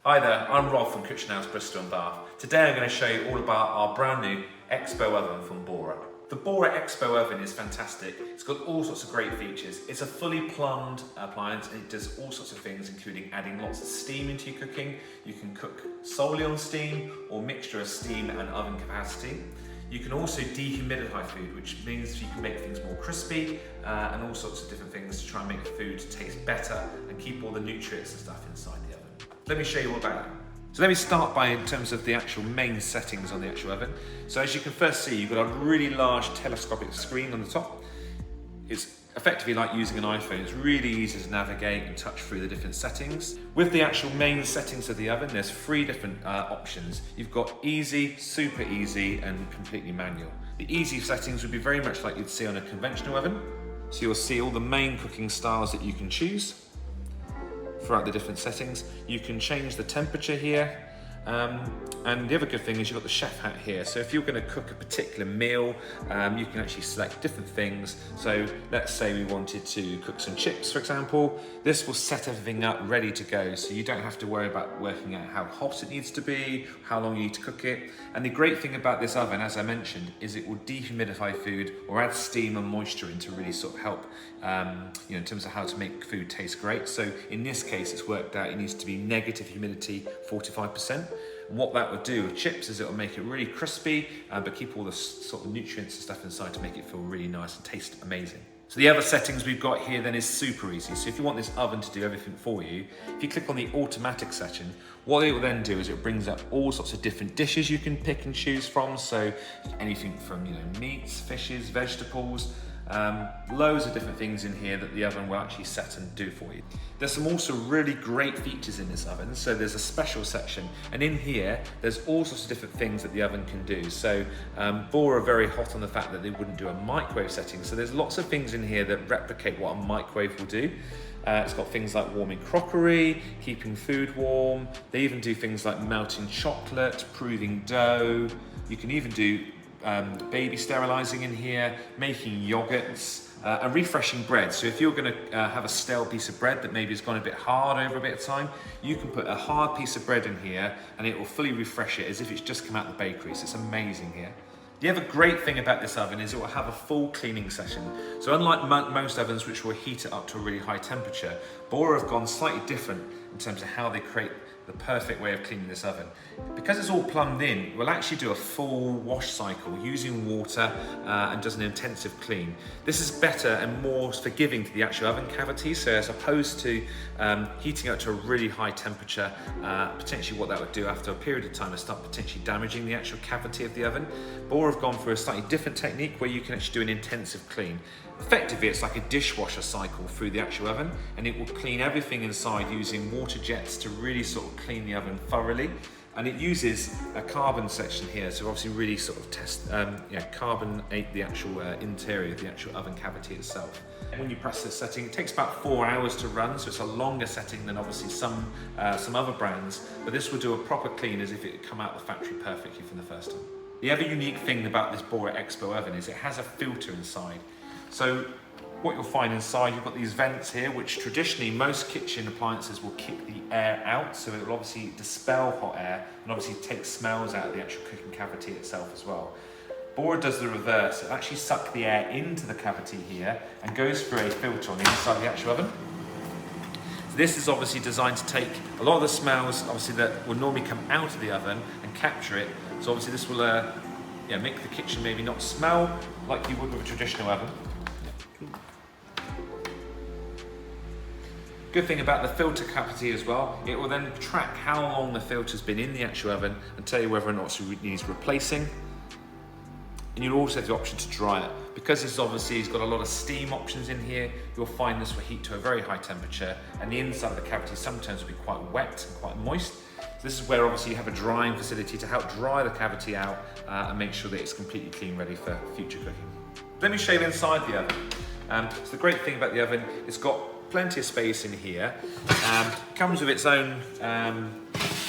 Hi there, I'm Rob from Kutchenhaus Bristol Bath. Today I'm going to show you all about our brand new X BO oven from BORA. The BORA X BO oven is fantastic. It's got all sorts of great features. It's a fully plumbed appliance and it does all sorts of things, including adding lots of steam into your cooking. You can cook solely on steam or mixture of steam and oven capacity. You can also dehumidify food, which means you can make things more crispy and all sorts of different things to try and make the food taste better and keep all the nutrients and stuff inside the oven. Let me show you all about it. So let me start by in terms of the actual main settings on the actual oven. So as you can first see, you've got a really large telescopic screen on the top. It's effectively like using an iPhone. It's really easy to navigate and touch through the different settings. With the actual main settings of the oven, there's 3 different options. You've got easy, super easy, and completely manual. The easy settings would be very much like you'd see on a conventional oven. So you'll see all the main cooking styles that you can choose throughout the different settings. You can change the temperature here. And the other good thing is you've got the chef hat here. So if you're going to cook a particular meal, you can actually select different things. So let's say we wanted to cook some chips, for example. This will set everything up ready to go. So you don't have to worry about working out how hot it needs to be, how long you need to cook it. And the great thing about this oven, as I mentioned, is it will dehumidify food or add steam and moisture in to really sort of help, in terms of how to make food taste great. So in this case, it's worked out it needs to be negative humidity, 45%. And what that would do with chips is it will make it really crispy, but keep all the sort of nutrients and stuff inside to make it feel really nice and taste amazing. So the other settings we've got here then is super easy. So if you want this oven to do everything for you, if you click on the automatic section, what it will then do is it brings up all sorts of different dishes you can pick and choose from. So anything from meats, fishes, vegetables, loads of different things in here that the oven will actually set and do for you. There's some also really great features in this oven. So there's a special section, and in here there's all sorts of different things that the oven can do. So BORA are very hot on the fact that they wouldn't do a microwave setting. So there's lots of things in here that replicate what a microwave will do. It's got things like warming crockery, keeping food warm. They even do things like melting chocolate, proving dough. You can even do baby sterilising in here, making yogurts, and refreshing bread. So if you're going to have a stale piece of bread that maybe has gone a bit hard over a bit of time, you can put a hard piece of bread in here and it will fully refresh it as if it's just come out of the bakery. So it's amazing here. The other great thing about this oven is it will have a full cleaning session. So unlike most ovens which will heat it up to a really high temperature, BORA have gone slightly different in terms of how they create the perfect way of cleaning this oven. Because it's all plumbed in, we'll actually do a full wash cycle using water and does an intensive clean. This is better and more forgiving to the actual oven cavity, so as opposed to heating up to a really high temperature, potentially what that would do after a period of time is start potentially damaging the actual cavity of the oven. BORA have gone for a slightly different technique where you can actually do an intensive clean. Effectively, it's like a dishwasher cycle through the actual oven, and it will clean everything inside using water jets to really sort of clean the oven thoroughly. And it uses a carbon section here to obviously really sort of test, carbonate the actual interior of the actual oven cavity itself. And when you press this setting, it takes about 4 hours to run, so it's a longer setting than obviously some other brands, but this will do a proper clean as if it had come out of the factory perfectly from the first time. The other unique thing about this BORA X BO oven is it has a filter inside. So what you'll find inside, you've got these vents here, which traditionally most kitchen appliances will kick the air out, so it will obviously dispel hot air and obviously take smells out of the actual cooking cavity itself as well. BORA does the reverse. It actually sucks the air into the cavity here and goes through a filter on the inside of the actual oven. So this is obviously designed to take a lot of the smells obviously that would normally come out of the oven and capture it. So obviously this will make the kitchen maybe not smell like you would with a traditional oven. Good thing about the filter cavity as well, it will then track how long the filter's been in the actual oven and tell you whether or not it needs replacing. And you'll also have the option to dry it. Because this obviously has got a lot of steam options in here, you'll find this will heat to a very high temperature, and the inside of the cavity sometimes will be quite wet and quite moist. So this is where obviously you have a drying facility to help dry the cavity out and make sure that it's completely clean, ready for future cooking. Let me show you inside the oven. So the great thing about the oven, it's got plenty of space in here. Comes with its own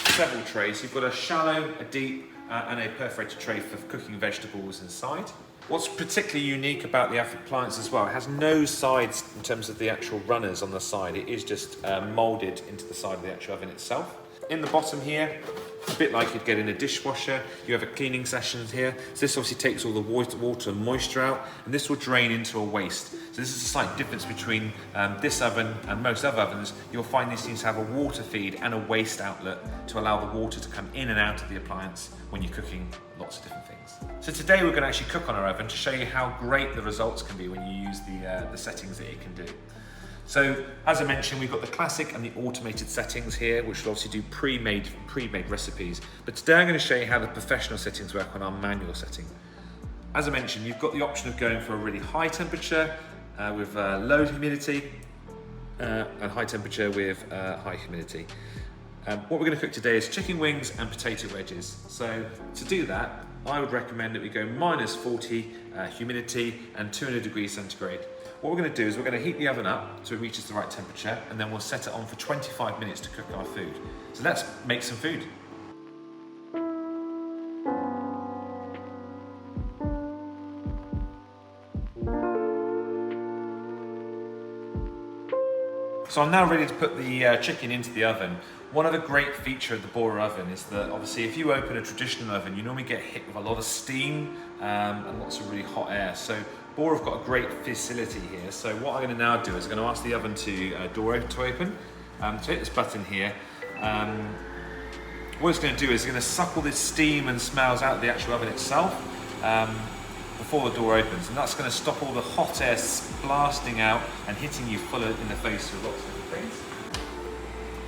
several trays. You've got a shallow, a deep, and a perforated tray for cooking vegetables inside. What's particularly unique about the appliance as well, it has no sides in terms of the actual runners on the side. It is just moulded into the side of the actual oven itself. In the bottom here, a bit like you'd get in a dishwasher, you have a cleaning section here. So this obviously takes all the water and moisture out, and this will drain into a waste. So this is a slight difference between this oven and most other ovens. You'll find these things have a water feed and a waste outlet to allow the water to come in and out of the appliance when you're cooking lots of different things. So today we're going to actually cook on our oven to show you how great the results can be when you use the settings that it can do. So, as I mentioned, we've got the classic and the automated settings here, which will obviously do pre-made recipes. But today I'm going to show you how the professional settings work on our manual setting. As I mentioned, you've got the option of going for a really high temperature with low humidity and high temperature with high humidity. What we're going to cook today is chicken wings and potato wedges. So to do that, I would recommend that we go -40 humidity and 200 degrees centigrade. What we're going to do is we're going to heat the oven up so it reaches the right temperature, and then we'll set it on for 25 minutes to cook our food. So let's make some food. So I'm now ready to put the chicken into the oven. One other great feature of the BORA oven is that obviously if you open a traditional oven, you normally get hit with a lot of steam and lots of really hot air. So BORA have got a great facility here. So what I'm going to now do is I'm going to ask the oven to open. So hit this button here. What it's going to do is it's going to suck all this steam and smells out of the actual oven itself before the door opens, and that's going to stop all the hot air blasting out and hitting you full in the face with lots of different things.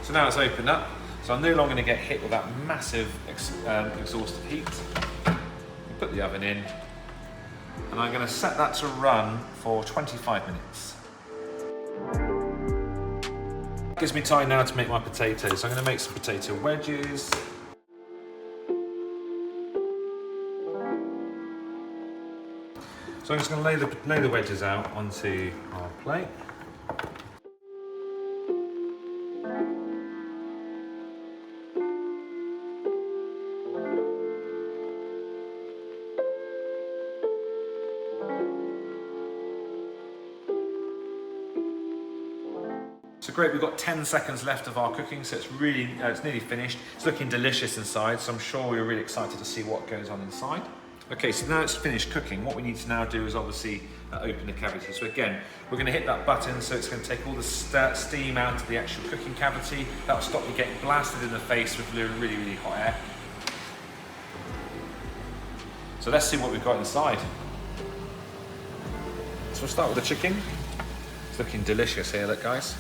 So now it's opened up, so I'm no longer going to get hit with that massive exhausted heat. Put the oven in, and I'm going to set that to run for 25 minutes. That gives me time now to make my potatoes. So I'm going to make some potato wedges. So I'm just going to lay the wedges out onto our plate. So great, we've got 10 seconds left of our cooking, so it's nearly finished. It's looking delicious inside, so I'm sure you're really excited to see what goes on inside. Okay, so now it's finished cooking. What we need to now do is obviously open the cavity. So again, we're going to hit that button, so it's going to take all the steam out of the actual cooking cavity. That'll stop you getting blasted in the face with really, really hot air. So let's see what we've got inside. So we'll start with the chicken. It's looking delicious here, look guys.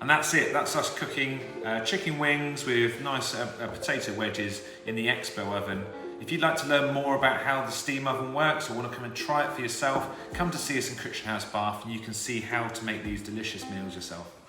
And that's it, that's us cooking chicken wings with nice potato wedges in the X BO oven. If you'd like to learn more about how the steam oven works or want to come and try it for yourself, come to see us in Kutchenhaus Bath and you can see how to make these delicious meals yourself.